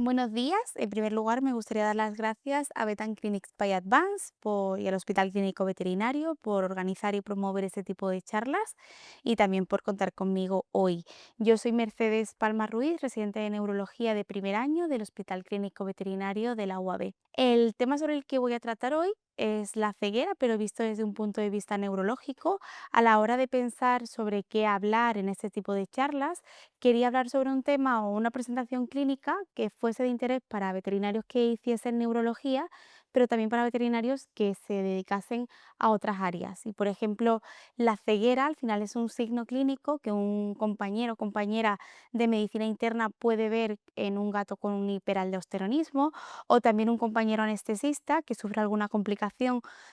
Buenos días. En primer lugar, me gustaría dar las gracias a Vetan Clinics by Advance y al Hospital Clínico Veterinario por organizar y promover este tipo de charlas y también por contar conmigo hoy. Yo soy Mercedes Palma Ruiz, residente de neurología de primer año del Hospital Clínico Veterinario de la UAB. El tema sobre el que voy a tratar hoy es la ceguera, pero visto desde un punto de vista neurológico. A la hora de pensar sobre qué hablar en este tipo de charlas, quería hablar sobre un tema o una presentación clínica que fuese de interés para veterinarios que hiciesen neurología, pero también para veterinarios que se dedicasen a otras áreas. Y, por ejemplo, la ceguera al final es un signo clínico que un compañero o compañera de medicina interna puede ver en un gato con un hiperaldosteronismo, o también un compañero anestesista que sufre alguna complicación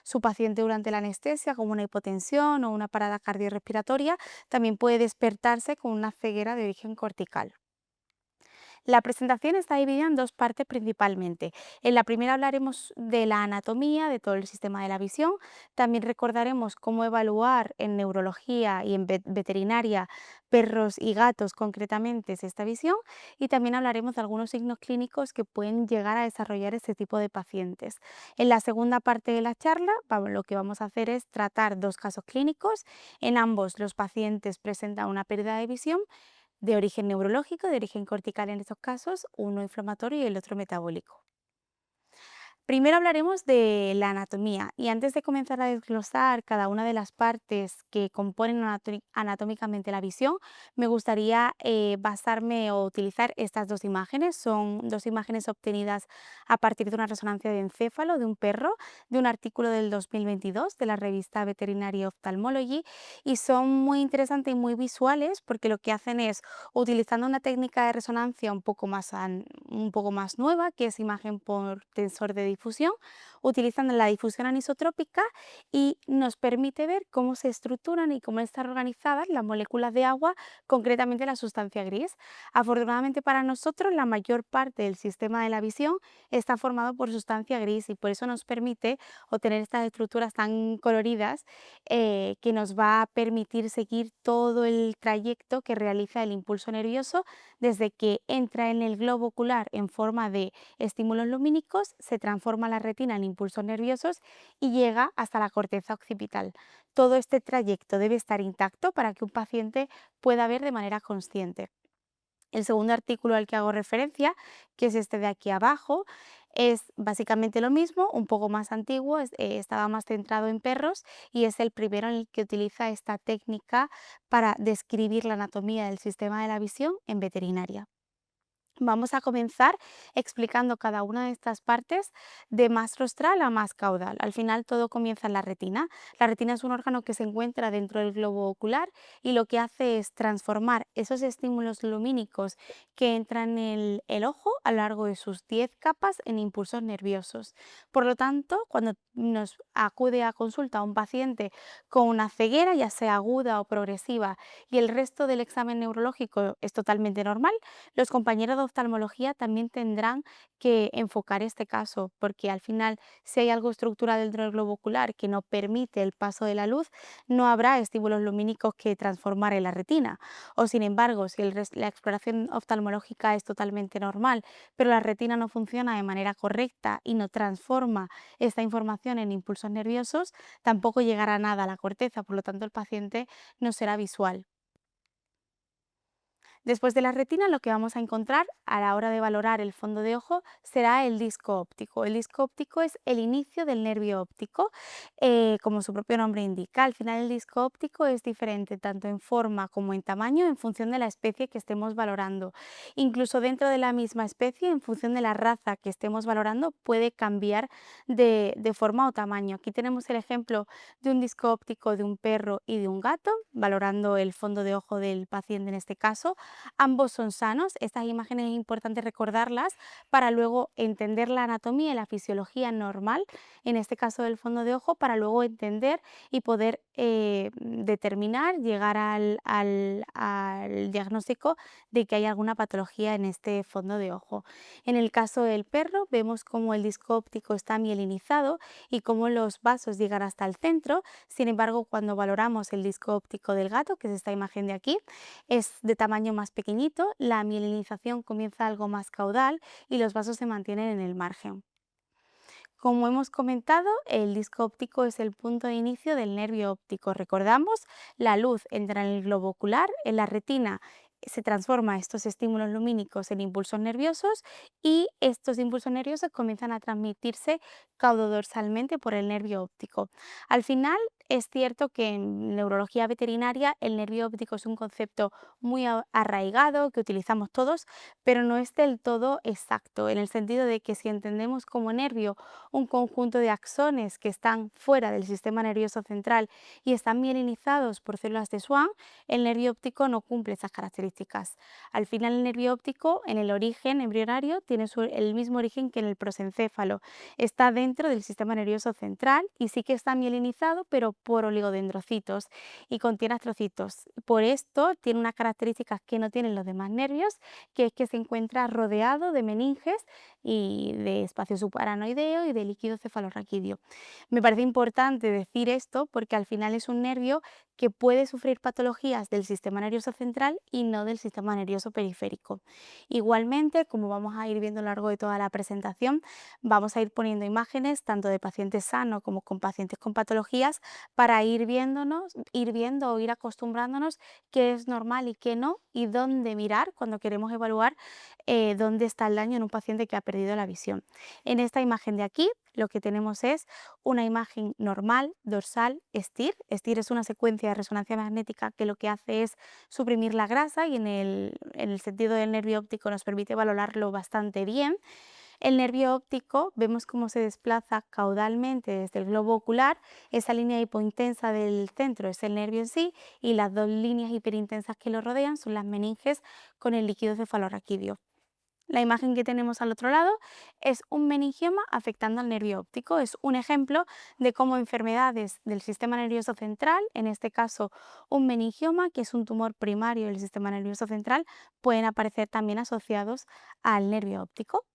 su paciente durante la anestesia, como una hipotensión o una parada cardiorrespiratoria, también puede despertarse con una ceguera de origen cortical. La presentación está dividida en dos partes principalmente. En la primera hablaremos de la anatomía de todo el sistema de la visión. También recordaremos cómo evaluar en neurología y en veterinaria perros y gatos concretamente esta visión. Y también hablaremos de algunos signos clínicos que pueden llegar a desarrollar este tipo de pacientes. En la segunda parte de la charla, lo que vamos a hacer es tratar dos casos clínicos. En ambos los pacientes presentan una pérdida de visión de origen neurológico, de origen cortical en estos casos, uno inflamatorio y el otro metabólico. Primero hablaremos de la anatomía y antes de comenzar a desglosar cada una de las partes que componen anatómicamente la visión, me gustaría basarme o utilizar estas dos imágenes. Son dos imágenes obtenidas a partir de una resonancia de encéfalo de un perro, de un artículo del 2022 de la revista Veterinary Ophthalmology, y son muy interesantes y muy visuales porque lo que hacen es, utilizando una técnica de resonancia un poco más nueva, que es imagen por tensor de difusión, utilizan la difusión anisotrópica y nos permite ver cómo se estructuran y cómo están organizadas las moléculas de agua, concretamente la sustancia gris. Afortunadamente para nosotros, la mayor parte del sistema de la visión está formado por sustancia gris y por eso nos permite obtener estas estructuras tan coloridas, que nos va a permitir seguir todo el trayecto que realiza el impulso nervioso desde que entra en el globo ocular en forma de estímulos lumínicos, se transforma la retina en impulsos nerviosos y llega hasta la corteza occipital. Todo este trayecto debe estar intacto para que un paciente pueda ver de manera consciente. El segundo artículo al que hago referencia, que es este de aquí abajo, es básicamente lo mismo, un poco más antiguo, estaba más centrado en perros y es el primero en el que utiliza esta técnica para describir la anatomía del sistema de la visión en veterinaria. Vamos a comenzar explicando cada una de estas partes de más rostral a más caudal. Al final todo comienza en la retina. La retina es un órgano que se encuentra dentro del globo ocular y lo que hace es transformar esos estímulos lumínicos que entran en el ojo a lo largo de sus 10 capas en impulsos nerviosos. Por lo tanto, cuando nos acude a consulta un paciente con una ceguera, ya sea aguda o progresiva, y el resto del examen neurológico es totalmente normal, los compañeros de oftalmología también tendrán que enfocar este caso, porque al final, si hay algo estructural dentro del globo ocular que no permite el paso de la luz, no habrá estímulos lumínicos que transformar en la retina. O sin embargo, si la exploración oftalmológica es totalmente normal, pero la retina no funciona de manera correcta y no transforma esta información en impulsos nerviosos, tampoco llegará nada a la corteza, por lo tanto el paciente no será visual. Después de la retina, lo que vamos a encontrar a la hora de valorar el fondo de ojo será el disco óptico. El disco óptico es el inicio del nervio óptico, como su propio nombre indica. Al final, el disco óptico es diferente tanto en forma como en tamaño en función de la especie que estemos valorando. Incluso dentro de la misma especie, en función de la raza que estemos valorando, puede cambiar de forma o tamaño. Aquí tenemos el ejemplo de un disco óptico de un perro y de un gato, valorando el fondo de ojo del paciente en este caso. Ambos son sanos. Estas imágenes es importante recordarlas para luego entender la anatomía y la fisiología normal, en este caso del fondo de ojo, para luego entender y poder determinar, llegar al diagnóstico de que hay alguna patología en este fondo de ojo. En el caso del perro, vemos cómo el disco óptico está mielinizado y cómo los vasos llegan hasta el centro. Sin embargo, cuando valoramos el disco óptico del gato, que es esta imagen de aquí, es de tamaño más más pequeñito, la mielinización comienza algo más caudal y los vasos se mantienen en el margen. Como hemos comentado, el disco óptico es el punto de inicio del nervio óptico. Recordamos, la luz entra en el globo ocular, en la retina se transforma estos estímulos lumínicos en impulsos nerviosos y estos impulsos nerviosos comienzan a transmitirse caudodorsalmente por el nervio óptico. Al final, es cierto que en neurología veterinaria el nervio óptico es un concepto muy arraigado que utilizamos todos, pero no es del todo exacto, en el sentido de que si entendemos como nervio un conjunto de axones que están fuera del sistema nervioso central y están mielinizados por células de Schwann, el nervio óptico no cumple esas características. Al final, el nervio óptico, en el origen embrionario, tiene el mismo origen que en el prosencéfalo. Está dentro del sistema nervioso central y sí que está mielinizado, pero por oligodendrocitos y contiene astrocitos. Por esto, tiene unas características que no tienen los demás nervios, que es que se encuentra rodeado de meninges y de espacio subaranoideo y de líquido cefalorraquídeo. Me parece importante decir esto porque al final es un nervio que puede sufrir patologías del sistema nervioso central y no del sistema nervioso periférico. Igualmente, como vamos a ir viendo a lo largo de toda la presentación, vamos a ir poniendo imágenes tanto de pacientes sanos como con pacientes con patologías para ir viendo o ir acostumbrándonos qué es normal y qué no y dónde mirar cuando queremos evaluar dónde está el daño en un paciente que ha perdido la visión. En esta imagen de aquí lo que tenemos es una imagen normal, dorsal, STIR. STIR es una secuencia de resonancia magnética que lo que hace es suprimir la grasa y en el sentido del nervio óptico nos permite valorarlo bastante bien. El nervio óptico vemos cómo se desplaza caudalmente desde el globo ocular, esa línea hipointensa del centro es el nervio en sí y las dos líneas hiperintensas que lo rodean son las meninges con el líquido cefalorraquídeo. La imagen que tenemos al otro lado es un meningioma afectando al nervio óptico. Es un ejemplo de cómo enfermedades del sistema nervioso central, en este caso un meningioma, que es un tumor primario del sistema nervioso central, pueden aparecer también asociados al nervio óptico.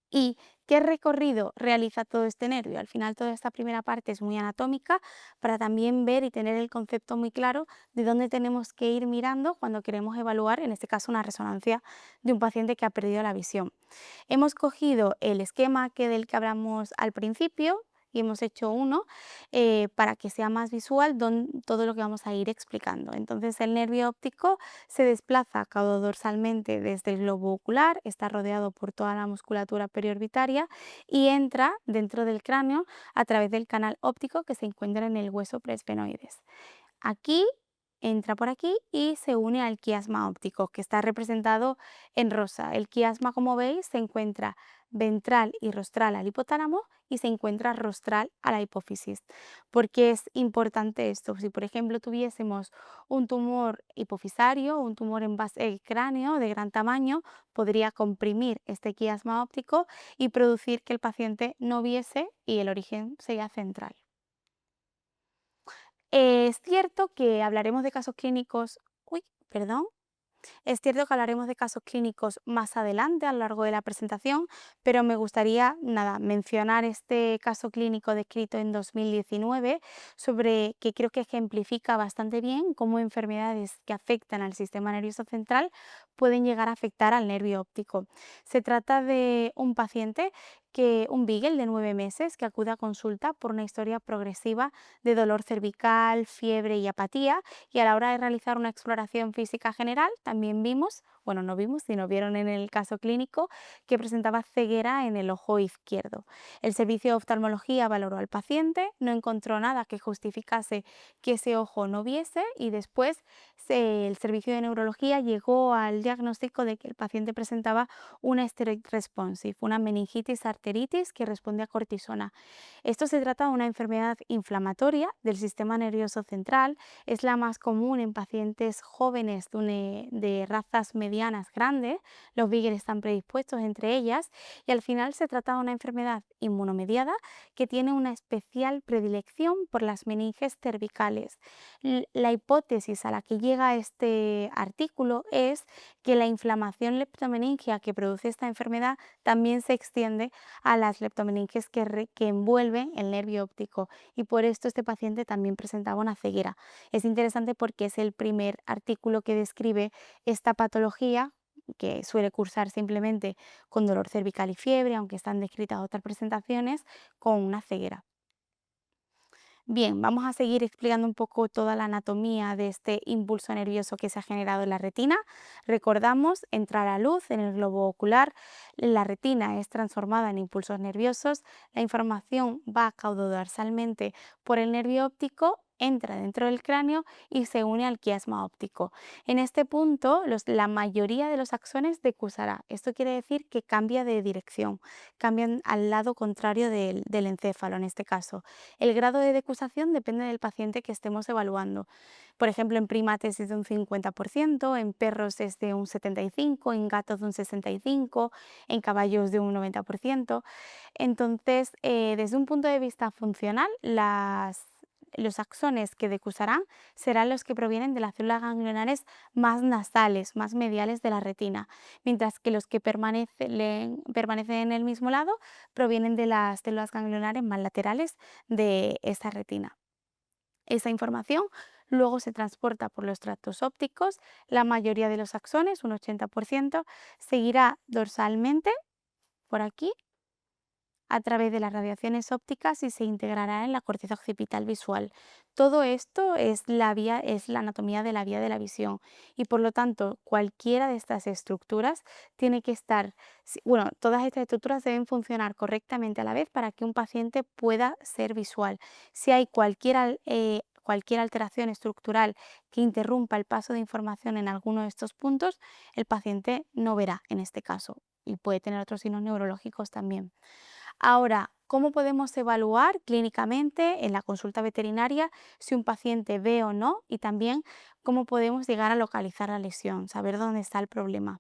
¿Y qué recorrido realiza todo este nervio? Al final toda esta primera parte es muy anatómica para también ver y tener el concepto muy claro de dónde tenemos que ir mirando cuando queremos evaluar, en este caso, una resonancia de un paciente que ha perdido la visión. Hemos cogido el esquema del que hablamos al principio y hemos hecho uno para que sea más visual todo lo que vamos a ir explicando. Entonces el nervio óptico se desplaza caudodorsalmente desde el globo ocular, está rodeado por toda la musculatura periorbitaria y entra dentro del cráneo a través del canal óptico que se encuentra en el hueso presfenoides. Aquí entra por aquí y se une al quiasma óptico, que está representado en rosa. El quiasma, como veis, se encuentra ventral y rostral al hipotálamo y se encuentra rostral a la hipófisis. ¿Por qué es importante esto? Si, por ejemplo, tuviésemos un tumor hipofisario, un tumor en base del cráneo de gran tamaño, podría comprimir este quiasma óptico y producir que el paciente no viese y el origen sería central. Es cierto que hablaremos de casos clínicos, perdón. Es cierto que hablaremos de casos clínicos más adelante a lo largo de la presentación, pero me gustaría mencionar este caso clínico descrito en 2019 sobre que creo que ejemplifica bastante bien cómo enfermedades que afectan al sistema nervioso central pueden llegar a afectar al nervio óptico. Se trata de un paciente un beagle de 9 meses que acude a consulta por una historia progresiva de dolor cervical, fiebre y apatía, y a la hora de realizar una exploración física general también vimos, bueno, no vimos, sino vieron en el caso clínico que presentaba ceguera en el ojo izquierdo. El servicio de oftalmología valoró al paciente, no encontró nada que justificase que ese ojo no viese y después el servicio de neurología llegó al diagnóstico de que el paciente presentaba una steroid responsive, una meningitis arteritis que responde a cortisona. Esto se trata de una enfermedad inflamatoria del sistema nervioso central, es la más común en pacientes jóvenes de razas medianas medianas grandes, los Beagle están predispuestos entre ellas y al final se trata de una enfermedad inmunomediada que tiene una especial predilección por las meninges cervicales. La hipótesis a la que llega este artículo es que la inflamación leptomeningia que produce esta enfermedad también se extiende a las leptomeninges que envuelven el nervio óptico y por esto este paciente también presentaba una ceguera. Es interesante porque es el primer artículo que describe esta patología que suele cursar simplemente con dolor cervical y fiebre, aunque están descritas otras presentaciones, con una ceguera. Bien, vamos a seguir explicando un poco toda la anatomía de este impulso nervioso que se ha generado en la retina. Recordamos, entra la luz en el globo ocular, la retina es transformada en impulsos nerviosos, la información va caudodorsalmente por el nervio óptico, entra dentro del cráneo y se une al quiasma óptico. En este punto, la mayoría de los axones decusará. Esto quiere decir que cambia de dirección, cambian al lado contrario del encéfalo en este caso. El grado de decusación depende del paciente que estemos evaluando. Por ejemplo, en primates es de un 50%, en perros es de un 75%, en gatos de un 65%, en caballos de un 90%. Entonces, desde un punto de vista funcional, los axones que decusarán serán los que provienen de las células ganglionares más nasales, más mediales de la retina, mientras que los que permanecen en el mismo lado provienen de las células ganglionares más laterales de esta retina. Esa información luego se transporta por los tractos ópticos, la mayoría de los axones, un 80%, seguirá dorsalmente por aquí a través de las radiaciones ópticas y se integrará en la corteza occipital visual. Todo esto es la anatomía de la vía de la visión y por lo tanto cualquiera de estas estructuras tiene que estar, todas estas estructuras deben funcionar correctamente a la vez para que un paciente pueda ser visual. Si hay cualquier alteración estructural que interrumpa el paso de información en alguno de estos puntos, el paciente no verá en este caso y puede tener otros signos neurológicos también. Ahora, ¿cómo podemos evaluar clínicamente en la consulta veterinaria si un paciente ve o no? Y también cómo podemos llegar a localizar la lesión, saber dónde está el problema.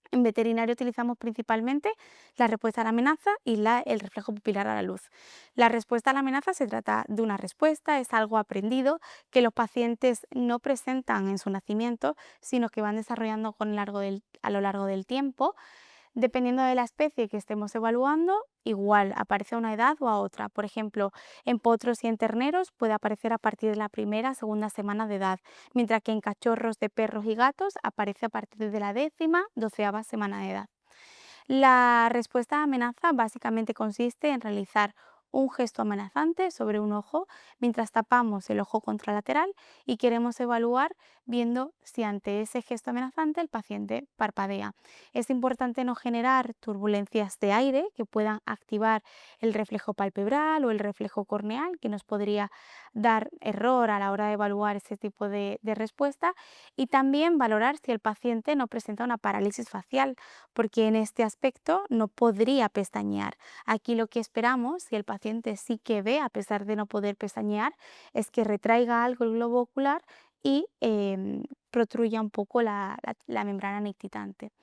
En veterinario utilizamos principalmente la respuesta a la amenaza y el reflejo pupilar a la luz. La respuesta a la amenaza se trata de una respuesta, es algo aprendido que los pacientes no presentan en su nacimiento, sino que van desarrollando a lo largo del tiempo. Dependiendo de la especie que estemos evaluando, igual aparece a una edad o a otra. Por ejemplo, en potros y en terneros puede aparecer a partir de la primera o segunda semana de edad, mientras que en cachorros de perros y gatos aparece a partir de la 10ª, 12ª semana de edad. La respuesta a amenaza básicamente consiste en realizar un gesto amenazante sobre un ojo mientras tapamos el ojo contralateral y queremos evaluar viendo si ante ese gesto amenazante el paciente parpadea. Es importante no generar turbulencias de aire que puedan activar el reflejo palpebral o el reflejo corneal, que nos podría dar error a la hora de evaluar ese tipo de respuesta, y también valorar si el paciente no presenta una parálisis facial, porque en este aspecto no podría pestañear. Aquí lo que esperamos, si el paciente sí que ve a pesar de no poder pestañear, es que retraiga algo el globo ocular y protruya un poco la membrana nictitante.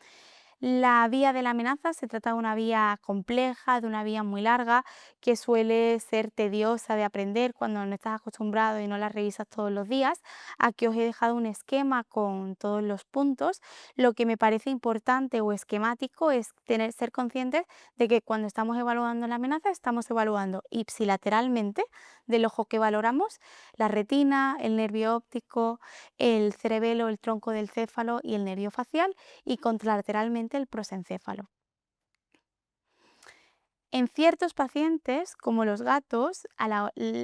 La vía de la amenaza se trata de una vía compleja, de una vía muy larga, que suele ser tediosa de aprender cuando no estás acostumbrado y no la revisas todos los días. Aquí os he dejado un esquema con todos los puntos. Lo que me parece importante o esquemático es ser conscientes de que cuando estamos evaluando la amenaza, estamos evaluando ipsilateralmente del ojo que valoramos, la retina, el nervio óptico, el cerebelo, el tronco del céfalo y el nervio facial, y contralateralmente el prosencéfalo. En ciertos pacientes, como los gatos,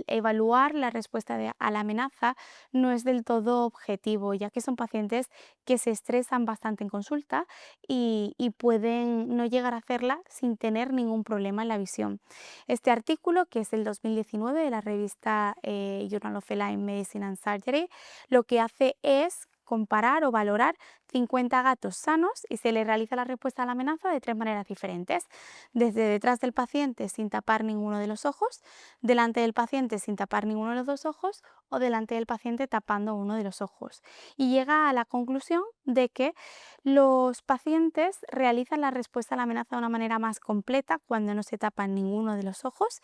evaluar la respuesta a la amenaza no es del todo objetivo, ya que son pacientes que se estresan bastante en consulta y pueden no llegar a hacerla sin tener ningún problema en la visión. Este artículo, que es del 2019 de la revista Journal of Feline Medicine and Surgery, lo que hace es comparar o valorar 50 gatos sanos y se le realiza la respuesta a la amenaza de 3 maneras diferentes. Desde detrás del paciente sin tapar ninguno de los ojos, delante del paciente sin tapar ninguno de los dos ojos o delante del paciente tapando uno de los ojos. Y llega a la conclusión de que los pacientes realizan la respuesta a la amenaza de una manera más completa cuando no se tapan ninguno de los ojos,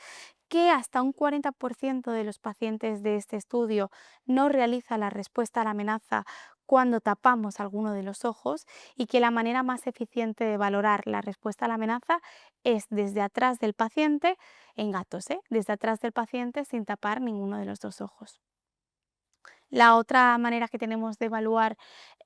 que hasta un 40% de los pacientes de este estudio no realiza la respuesta a la amenaza cuando tapamos alguno de los ojos y que la manera más eficiente de valorar la respuesta a la amenaza es desde atrás del paciente, en gatos, desde atrás del paciente sin tapar ninguno de los dos ojos. La otra manera que tenemos de evaluar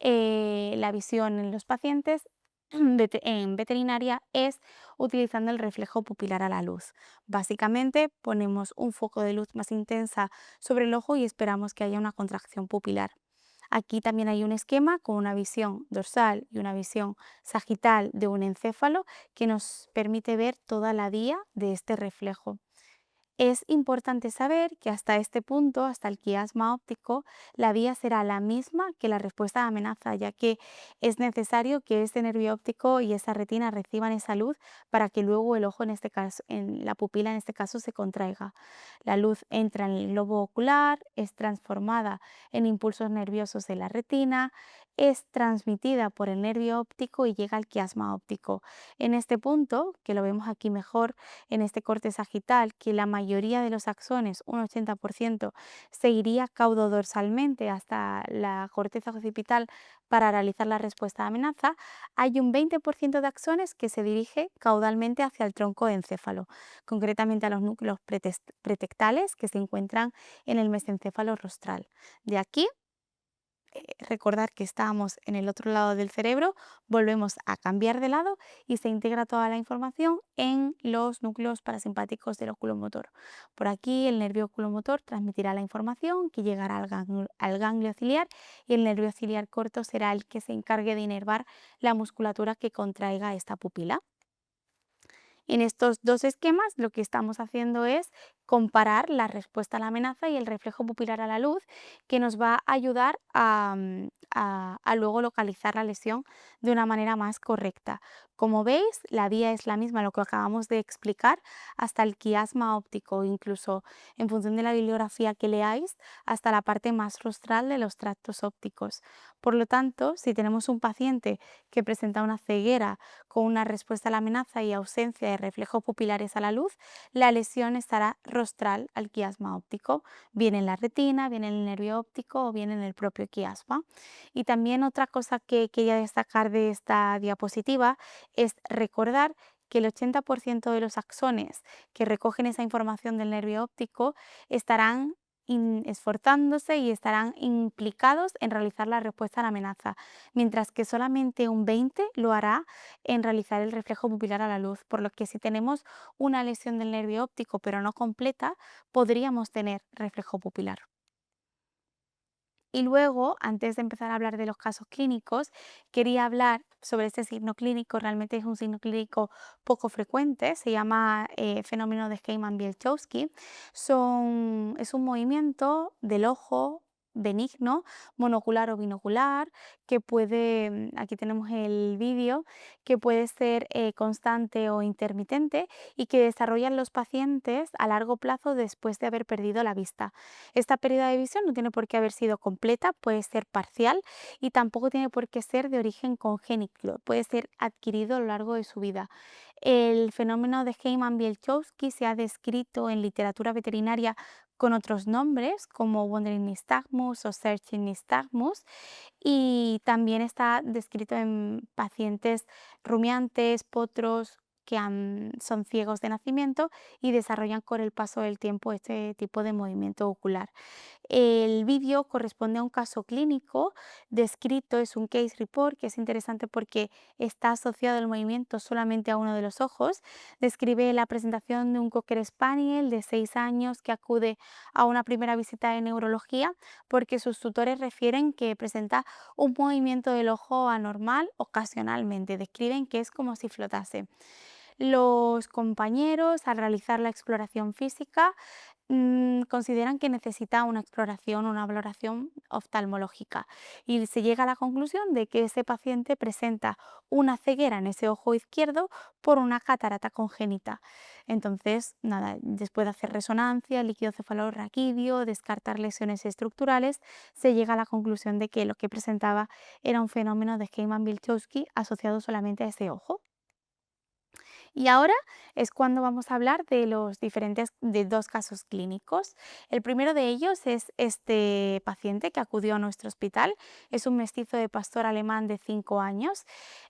la visión en los pacientes en veterinaria es utilizando el reflejo pupilar a la luz. Básicamente ponemos un foco de luz más intensa sobre el ojo y esperamos que haya una contracción pupilar. Aquí también hay un esquema con una visión dorsal y una visión sagital de un encéfalo que nos permite ver toda la vía de este reflejo. Es importante saber que hasta este punto, hasta el quiasma óptico, la vía será la misma que la respuesta a amenaza, ya que es necesario que ese nervio óptico y esa retina reciban esa luz para que luego el ojo, en este caso, en la pupila en este caso, se contraiga. La luz entra en el globo ocular, es transformada en impulsos nerviosos en la retina, es transmitida por el nervio óptico y llega al quiasma óptico. En este punto, que lo vemos aquí mejor, en este corte sagital, que la mayoría de los axones, un 80%, se iría caudodorsalmente hasta la corteza occipital para realizar la respuesta de amenaza, hay un 20% de axones que se dirige caudalmente hacia el tronco de encéfalo, concretamente a los núcleos pretectales que se encuentran en el mesencéfalo rostral. De aquí recordar que estamos en el otro lado del cerebro, volvemos a cambiar de lado y se integra toda la información en los núcleos parasimpáticos del oculomotor. Por aquí el nervio oculomotor transmitirá la información que llegará al ganglio ciliar y el nervio ciliar corto será el que se encargue de inervar la musculatura que contraiga esta pupila. En estos dos esquemas lo que estamos haciendo es comparar la respuesta a la amenaza y el reflejo pupilar a la luz, que nos va a ayudar a luego localizar la lesión de una manera más correcta. Como veis, la vía es la misma, lo que acabamos de explicar, hasta el quiasma óptico, incluso en función de la bibliografía que leáis, hasta la parte más rostral de los tractos ópticos. Por lo tanto, si tenemos un paciente que presenta una ceguera con una respuesta a la amenaza y ausencia de reflejos pupilares a la luz, la lesión estará rostral al quiasma óptico, bien en la retina, bien en el nervio óptico o bien en el propio quiasma. Y también otra cosa que quería destacar de esta diapositiva es recordar que el 80% de los axones que recogen esa información del nervio óptico estarán esforzándose y estarán implicados en realizar la respuesta a la amenaza, mientras que solamente un 20 lo hará en realizar el reflejo pupilar a la luz, por lo que si tenemos una lesión del nervio óptico pero no completa, podríamos tener reflejo pupilar. Y luego, antes de empezar a hablar de los casos clínicos, quería hablar sobre este signo clínico. Realmente es un signo clínico poco frecuente, se llama fenómeno de Skeyman-Bielczewski. Es un movimiento del ojo benigno, monocular o binocular, que puede, aquí tenemos el vídeo, que puede ser constante o intermitente y que desarrollan los pacientes a largo plazo después de haber perdido la vista. Esta pérdida de visión no tiene por qué haber sido completa, puede ser parcial y tampoco tiene por qué ser de origen congénito, puede ser adquirido a lo largo de su vida. El fenómeno de Heyman-Bielczewski se ha descrito en literatura veterinaria con otros nombres como Wandering Nystagmus o Searching Nystagmus y también está descrito en pacientes rumiantes, potros que son ciegos de nacimiento y desarrollan con el paso del tiempo este tipo de movimiento ocular. El vídeo corresponde a un caso clínico descrito, es un case report que es interesante porque está asociado el movimiento solamente a uno de los ojos. Describe la presentación de un Cocker Spaniel de 6 años que acude a una primera visita de neurología porque sus tutores refieren que presenta un movimiento del ojo anormal ocasionalmente. Describen que es como si flotase. Los compañeros, al realizar la exploración física, consideran que necesita una exploración, una valoración oftalmológica y se llega a la conclusión de que ese paciente presenta una ceguera en ese ojo izquierdo por una catarata congénita. Entonces, nada, después de hacer resonancia, líquido cefalorraquídeo, descartar lesiones estructurales, se llega a la conclusión de que lo que presentaba era un fenómeno de Heyman-Wilczewski asociado solamente a ese ojo. Y ahora es cuando vamos a hablar de los de dos casos clínicos. El primero de ellos es este paciente que acudió a nuestro hospital. Es un mestizo de pastor alemán de 5 años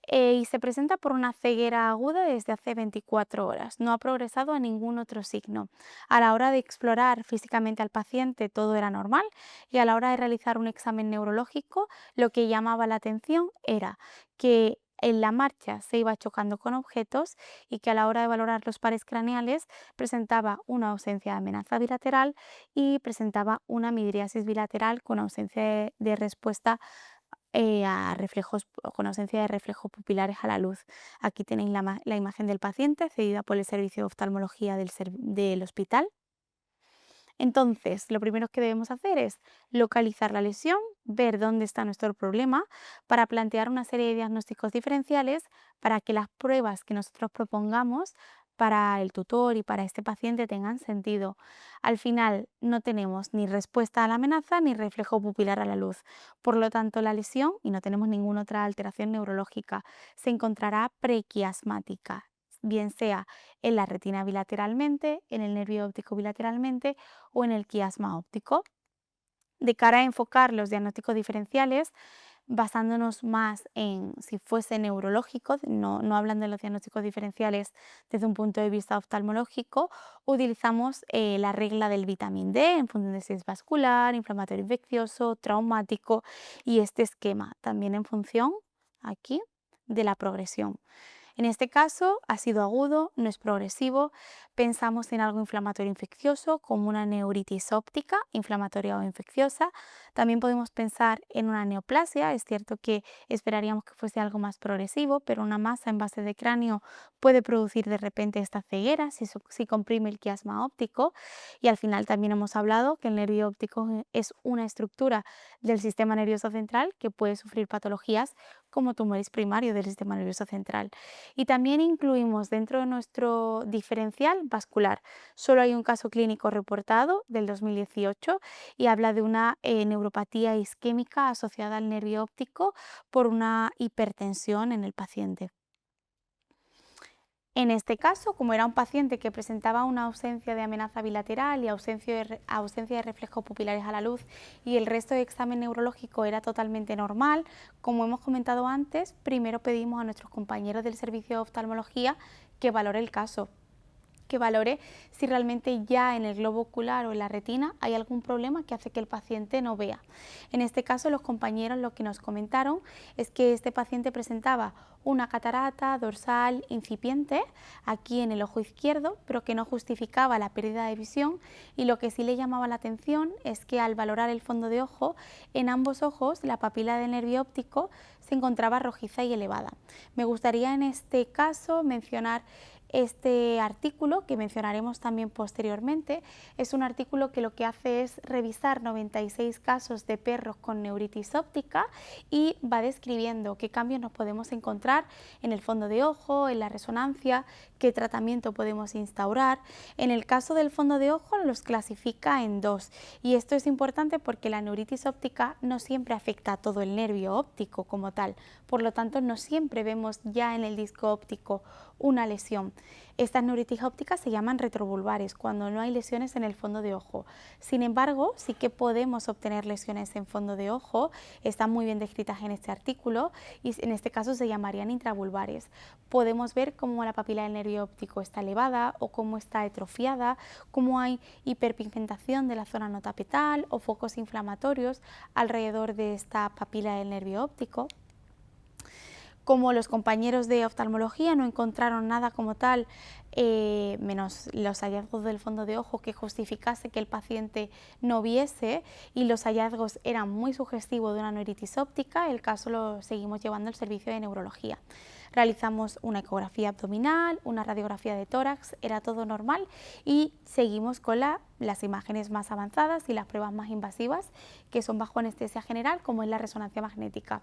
y se presenta por una ceguera aguda desde hace 24 horas. No ha progresado a ningún otro signo. A la hora de explorar físicamente al paciente todo era normal y a la hora de realizar un examen neurológico lo que llamaba la atención era que en la marcha se iba chocando con objetos y que a la hora de valorar los pares craneales presentaba una ausencia de amenaza bilateral y presentaba una midriasis bilateral con ausencia de respuesta a reflejos, con ausencia de reflejos pupilares a la luz. Aquí tenéis la imagen del paciente cedida por el servicio de oftalmología del hospital. Entonces, lo primero que debemos hacer es localizar la lesión, ver dónde está nuestro problema, para plantear una serie de diagnósticos diferenciales para que las pruebas que nosotros propongamos para el tutor y para este paciente tengan sentido. Al final, no tenemos ni respuesta a la amenaza ni reflejo pupilar a la luz. Por lo tanto, la lesión, y no tenemos ninguna otra alteración neurológica, se encontrará prequiasmática, bien sea en la retina bilateralmente, en el nervio óptico bilateralmente o en el quiasma óptico. De cara a enfocar los diagnósticos diferenciales, basándonos más en si fuese neurológico, no hablando de los diagnósticos diferenciales desde un punto de vista oftalmológico, utilizamos la regla del vitamín D en función de si es vascular, inflamatorio infeccioso, traumático y este esquema también en función aquí de la progresión. En este caso ha sido agudo, no es progresivo, pensamos en algo inflamatorio infeccioso como una neuritis óptica, inflamatoria o infecciosa. También podemos pensar en una neoplasia, es cierto que esperaríamos que fuese algo más progresivo, pero una masa en base de cráneo puede producir de repente esta ceguera si comprime el quiasma óptico. Y al final también hemos hablado que el nervio óptico es una estructura del sistema nervioso central que puede sufrir patologías como tumores primarios del sistema nervioso central. Y también incluimos dentro de nuestro diferencial vascular. Solo hay un caso clínico reportado del 2018 y habla de una neuropatía isquémica asociada al nervio óptico por una hipertensión en el paciente. En este caso, como era un paciente que presentaba una ausencia de amenaza bilateral y ausencia de reflejos pupilares a la luz y el resto de examen neurológico era totalmente normal, como hemos comentado antes, primero pedimos a nuestros compañeros del servicio de oftalmología que valore el caso, que valore si realmente ya en el globo ocular o en la retina hay algún problema que hace que el paciente no vea. En este caso, los compañeros lo que nos comentaron es que este paciente presentaba una catarata dorsal incipiente aquí en el ojo izquierdo, pero que no justificaba la pérdida de visión, y lo que sí le llamaba la atención es que al valorar el fondo de ojo, en ambos ojos la papila del nervio óptico se encontraba rojiza y elevada. Me gustaría en este caso mencionar este artículo, que mencionaremos también posteriormente. Es un artículo que lo que hace es revisar 96 casos de perros con neuritis óptica y va describiendo qué cambios nos podemos encontrar en el fondo de ojo, en la resonancia, qué tratamiento podemos instaurar. En el caso del fondo de ojo los clasifica en dos, y esto es importante porque la neuritis óptica no siempre afecta a todo el nervio óptico como tal, por lo tanto no siempre vemos ya en el disco óptico una lesión. Estas neuritis ópticas se llaman retrovulvares cuando no hay lesiones en el fondo de ojo. Sin embargo, sí que podemos obtener lesiones en fondo de ojo, están muy bien descritas en este artículo y en este caso se llamarían intravulvares. Podemos ver cómo la papila del nervio óptico está elevada o cómo está atrofiada, cómo hay hiperpigmentación de la zona notapetal o focos inflamatorios alrededor de esta papila del nervio óptico. Como los compañeros de oftalmología no encontraron nada como tal, menos los hallazgos del fondo de ojo que justificase que el paciente no viese, y los hallazgos eran muy sugestivos de una neuritis óptica, el caso lo seguimos llevando al servicio de neurología. Realizamos una ecografía abdominal, una radiografía de tórax, era todo normal y seguimos con las imágenes más avanzadas y las pruebas más invasivas, que son bajo anestesia general, como es la resonancia magnética.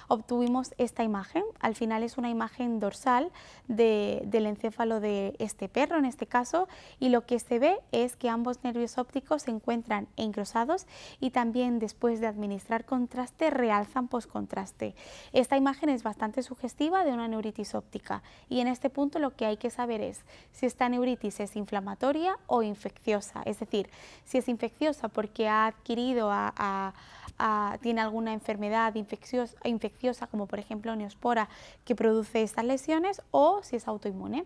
Obtuvimos esta imagen, al final es una imagen dorsal del encéfalo de este perro en este caso, y lo que se ve es que ambos nervios ópticos se encuentran engrosados y también después de administrar contraste realzan poscontraste. Esta imagen es bastante sugestiva de una neuritis óptica y en este punto lo que hay que saber es si esta neuritis es inflamatoria o infecciosa, es decir, si es infecciosa porque ha adquirido tiene alguna enfermedad infecciosa como por ejemplo neospora que produce estas lesiones, o si es autoinmune.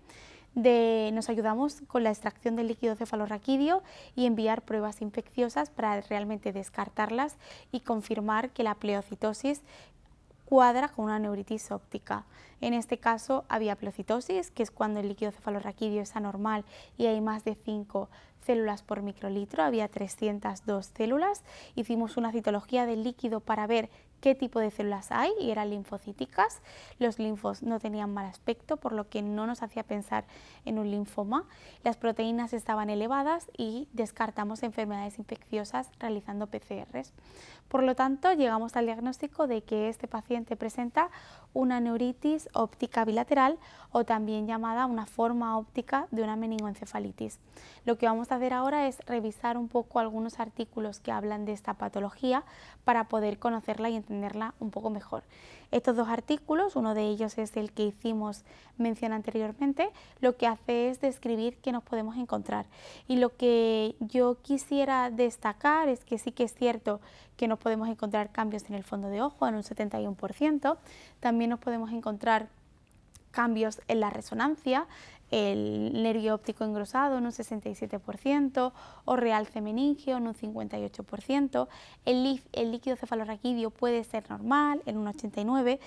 Nos ayudamos con la extracción del líquido cefalorraquídeo y enviar pruebas infecciosas para realmente descartarlas y confirmar que la pleocitosis cuadra con una neuritis óptica. En este caso había pleocitosis, que es cuando el líquido cefalorraquídeo es anormal y hay más de 5 células por microlitro, había 302 células. Hicimos una citología del líquido para ver qué tipo de células hay y eran linfocíticas. Los linfos no tenían mal aspecto, por lo que no nos hacía pensar en un linfoma. Las proteínas estaban elevadas y descartamos enfermedades infecciosas realizando PCRs. Por lo tanto, llegamos al diagnóstico de que este paciente presenta una neuritis óptica bilateral, o también llamada una forma óptica de una meningoencefalitis. Lo que vamos a hacer ahora es revisar un poco algunos artículos que hablan de esta patología para poder conocerla y entenderla un poco mejor. Estos dos artículos, uno de ellos es el que hicimos mención anteriormente, lo que hace es describir qué nos podemos encontrar. Y lo que yo quisiera destacar es que sí que es cierto que nos podemos encontrar cambios en el fondo de ojo en un 71%, también nos podemos encontrar cambios en la resonancia, el nervio óptico engrosado en un 67% o realce meningio en un 58%, el líquido cefalorraquídeo puede ser normal en un 89%,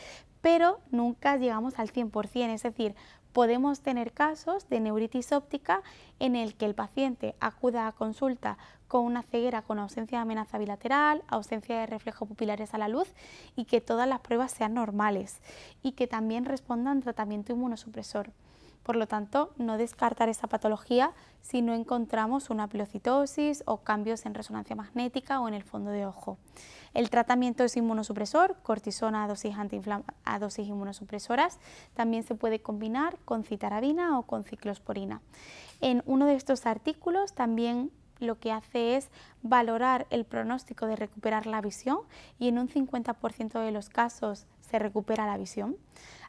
pero nunca llegamos al 100%, es decir, podemos tener casos de neuritis óptica en el que el paciente acuda a consulta con una ceguera con ausencia de amenaza bilateral, ausencia de reflejos pupilares a la luz y que todas las pruebas sean normales y que también respondan a tratamiento inmunosupresor. Por lo tanto, no descartar esta patología si no encontramos una pleocitosis o cambios en resonancia magnética o en el fondo de ojo. El tratamiento es inmunosupresor, cortisona a dosis inmunosupresoras. También se puede combinar con citarabina o con ciclosporina. En uno de estos artículos también lo que hace es valorar el pronóstico de recuperar la visión y en un 50% de los casos se recupera la visión.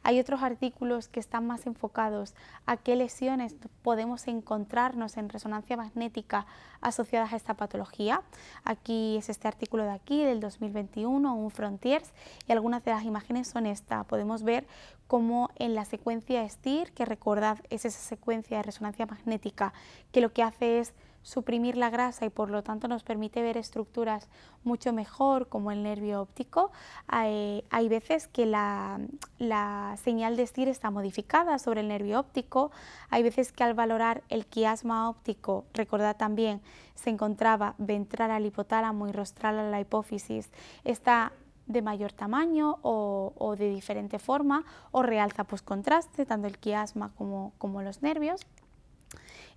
Hay otros artículos que están más enfocados a qué lesiones podemos encontrarnos en resonancia magnética asociadas a esta patología. Aquí es este artículo de aquí, del 2021, un Frontiers, y algunas de las imágenes son esta. Podemos ver cómo en la secuencia STIR, que recordad es esa secuencia de resonancia magnética que lo que hace es suprimir la grasa y por lo tanto nos permite ver estructuras mucho mejor como el nervio óptico. Hay veces que la señal de STIR está modificada sobre el nervio óptico, hay veces que al valorar el quiasma óptico, recordad también, se encontraba ventral al hipotálamo y rostral a la hipófisis, está de mayor tamaño o de diferente forma, o realza poscontraste, tanto el quiasma como los nervios.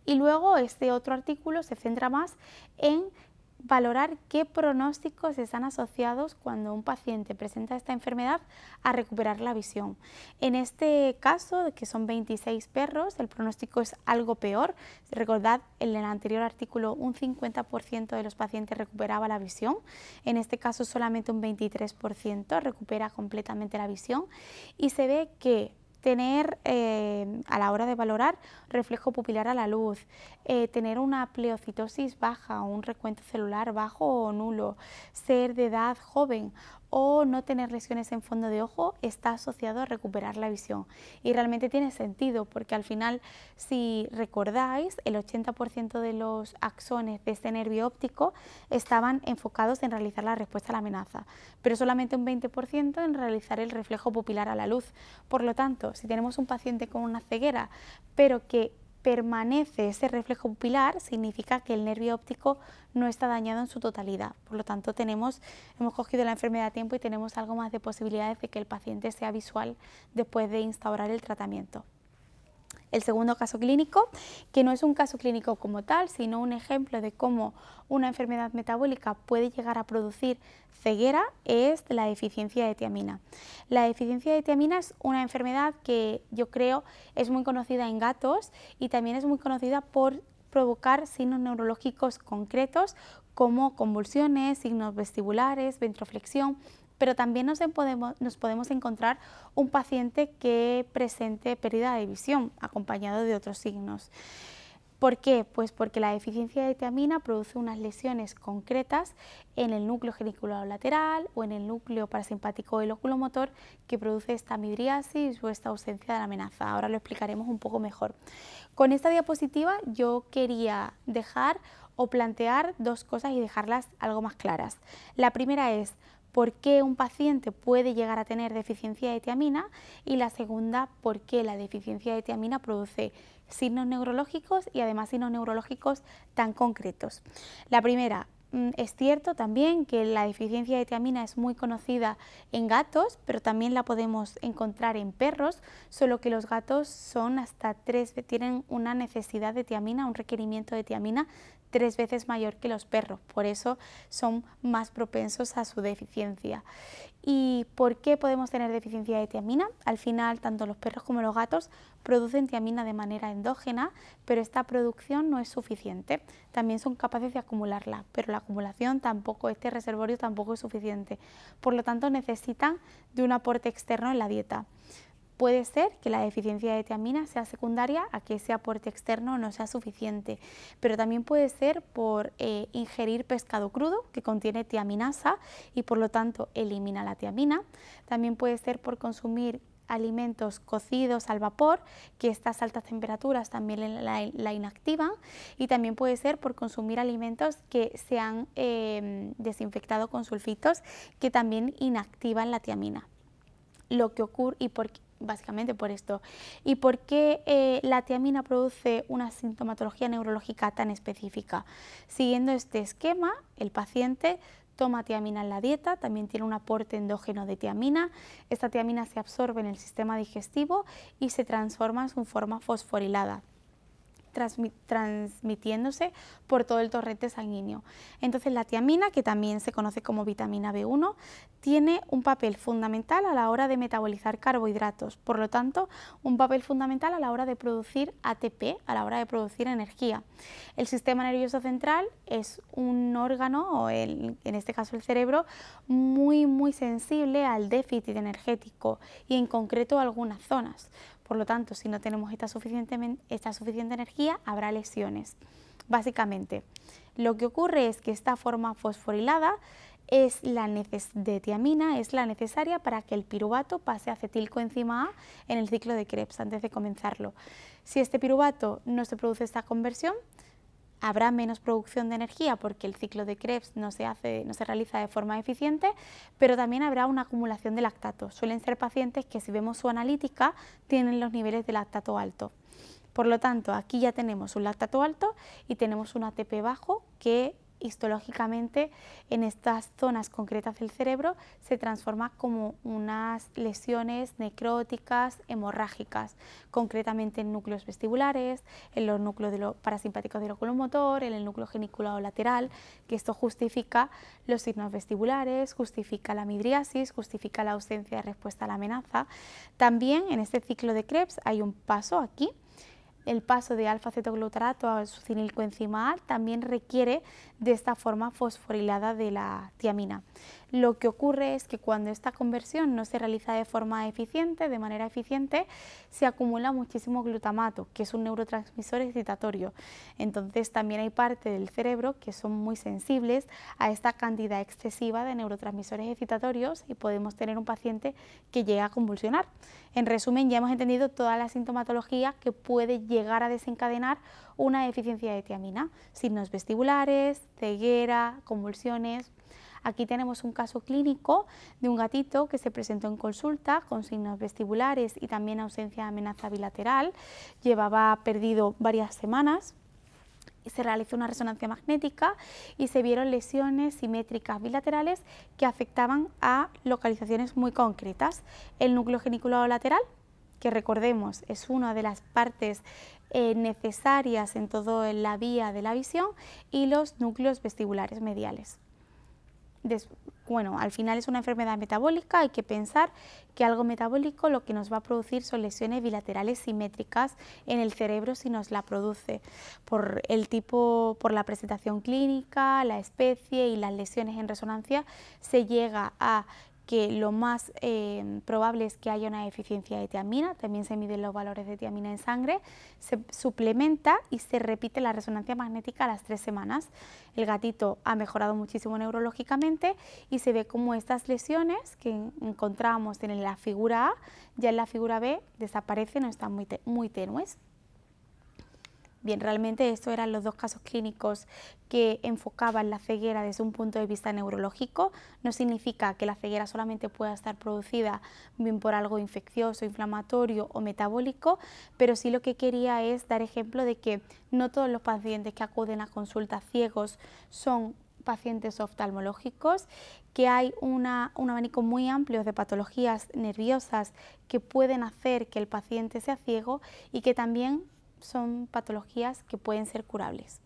Y luego este otro artículo se centra más en valorar qué pronósticos están asociados cuando un paciente presenta esta enfermedad a recuperar la visión. En este caso, que son 26 perros, el pronóstico es algo peor. Recordad, en el anterior artículo un 50% de los pacientes recuperaba la visión. En este caso solamente un 23% recupera completamente la visión y se ve que tener a la hora de valorar reflejo pupilar a la luz, tener una pleocitosis baja o un recuento celular bajo o nulo, ser de edad joven o no tener lesiones en fondo de ojo está asociado a recuperar la visión. Y realmente tiene sentido porque al final, si recordáis, el 80% de los axones de este nervio óptico estaban enfocados en realizar la respuesta a la amenaza, pero solamente un 20% en realizar el reflejo pupilar a la luz. Por lo tanto, si tenemos un paciente con una ceguera, pero que permanece ese reflejo pupilar, significa que el nervio óptico no está dañado en su totalidad. Por lo tanto, hemos cogido la enfermedad a tiempo y tenemos algo más de posibilidades de que el paciente sea visual después de instaurar el tratamiento. El segundo caso clínico, que no es un caso clínico como tal, sino un ejemplo de cómo una enfermedad metabólica puede llegar a producir ceguera, es la deficiencia de tiamina. La deficiencia de tiamina es una enfermedad que yo creo es muy conocida en gatos y también es muy conocida por provocar signos neurológicos concretos como convulsiones, signos vestibulares, ventroflexión, pero también nos podemos encontrar un paciente que presente pérdida de visión acompañado de otros signos. ¿Por qué? Pues porque la deficiencia de tiamina produce unas lesiones concretas en el núcleo geniculado lateral o en el núcleo parasimpático del oculomotor que produce esta midriasis o esta ausencia de la amenaza. Ahora lo explicaremos un poco mejor. Con esta diapositiva yo quería dejar o plantear dos cosas y dejarlas algo más claras. La primera es por qué un paciente puede llegar a tener deficiencia de tiamina y la segunda, por qué la deficiencia de tiamina produce signos neurológicos y además signos neurológicos tan concretos. La primera, es cierto también que la deficiencia de tiamina es muy conocida en gatos, pero también la podemos encontrar en perros, solo que los gatos tienen una necesidad de tiamina, un requerimiento de tiamina 3 veces mayor que los perros, por eso son más propensos a su deficiencia. ¿Y por qué podemos tener deficiencia de tiamina? Al final, tanto los perros como los gatos producen tiamina de manera endógena, pero esta producción no es suficiente. También son capaces de acumularla, pero la acumulación tampoco, este reservorio tampoco es suficiente. Por lo tanto, necesitan de un aporte externo en la dieta. Puede ser que la deficiencia de tiamina sea secundaria a que ese aporte externo no sea suficiente, pero también puede ser por ingerir pescado crudo que contiene tiaminasa y por lo tanto elimina la tiamina. También puede ser por consumir alimentos cocidos al vapor, que estas altas temperaturas también la inactivan, y también puede ser por consumir alimentos que se han desinfectado con sulfitos, que también inactivan la tiamina. Lo que ocurre básicamente por esto. ¿Y por qué la tiamina produce una sintomatología neurológica tan específica? Siguiendo este esquema, el paciente toma tiamina en la dieta, también tiene un aporte endógeno de tiamina. Esta tiamina se absorbe en el sistema digestivo y se transforma en su forma fosforilada, transmitiéndose por todo el torrente sanguíneo. Entonces la tiamina, que también se conoce como vitamina B1, tiene un papel fundamental a la hora de metabolizar carbohidratos, por lo tanto un papel fundamental a la hora de producir ATP, a la hora de producir energía. El sistema nervioso central es un órgano, o en este caso el cerebro, muy sensible al déficit energético y en concreto a algunas zonas. Por lo tanto, si no tenemos esta suficiente energía, habrá lesiones. Básicamente, lo que ocurre es que esta forma fosforilada de tiamina es la necesaria para que el piruvato pase a acetilcoenzima A en el ciclo de Krebs antes de comenzarlo. Si este piruvato no se produce esta conversión, habrá menos producción de energía porque el ciclo de Krebs no se realiza de forma eficiente, pero también habrá una acumulación de lactato. Suelen ser pacientes que, si vemos su analítica, tienen los niveles de lactato alto. Por lo tanto, aquí ya tenemos un lactato alto y tenemos un ATP bajo que histológicamente en estas zonas concretas del cerebro se transforma como unas lesiones necróticas hemorrágicas, concretamente en núcleos vestibulares, en los núcleos parasimpáticos del oculomotor, en el núcleo geniculado lateral, que esto justifica los signos vestibulares, justifica la midriasis, justifica la ausencia de respuesta a la amenaza. También en este ciclo de Krebs hay un paso aquí. El paso de alfa-cetoglutarato a succinilcoenzima A también requiere de esta forma fosforilada de la tiamina. Lo que ocurre es que cuando esta conversión no se realiza de forma eficiente, de manera eficiente, se acumula muchísimo glutamato, que es un neurotransmisor excitatorio. Entonces también hay parte del cerebro que son muy sensibles a esta cantidad excesiva de neurotransmisores excitatorios y podemos tener un paciente que llega a convulsionar. En resumen, ya hemos entendido toda la sintomatología que puede llegar a desencadenar una deficiencia de tiamina: signos vestibulares, ceguera, convulsiones. Aquí tenemos un caso clínico de un gatito que se presentó en consulta con signos vestibulares y también ausencia de amenaza bilateral. Llevaba perdido varias semanas. Se realizó una resonancia magnética y se vieron lesiones simétricas bilaterales que afectaban a localizaciones muy concretas. El núcleo geniculado lateral, que recordemos es una de las partes necesarias en toda la vía de la visión, y los núcleos vestibulares mediales. Bueno, al final es una enfermedad metabólica, hay que pensar que algo metabólico lo que nos va a producir son lesiones bilaterales simétricas en el cerebro si nos la produce, por el tipo, por la presentación clínica, la especie y las lesiones en resonancia, se llega a que lo más probable es que haya una deficiencia de tiamina. También se miden los valores de tiamina en sangre, se suplementa y se repite la resonancia magnética a las 3 semanas. El gatito ha mejorado muchísimo neurológicamente y se ve como estas lesiones que encontramos en la figura A, ya en la figura B desaparecen o están muy tenues. Bien, realmente estos eran los dos casos clínicos que enfocaban la ceguera desde un punto de vista neurológico. No significa que la ceguera solamente pueda estar producida bien por algo infeccioso, inflamatorio o metabólico, pero sí lo que quería es dar ejemplo de que no todos los pacientes que acuden a consultas ciegos son pacientes oftalmológicos, que hay un abanico muy amplio de patologías nerviosas que pueden hacer que el paciente sea ciego y que también son patologías que pueden ser curables.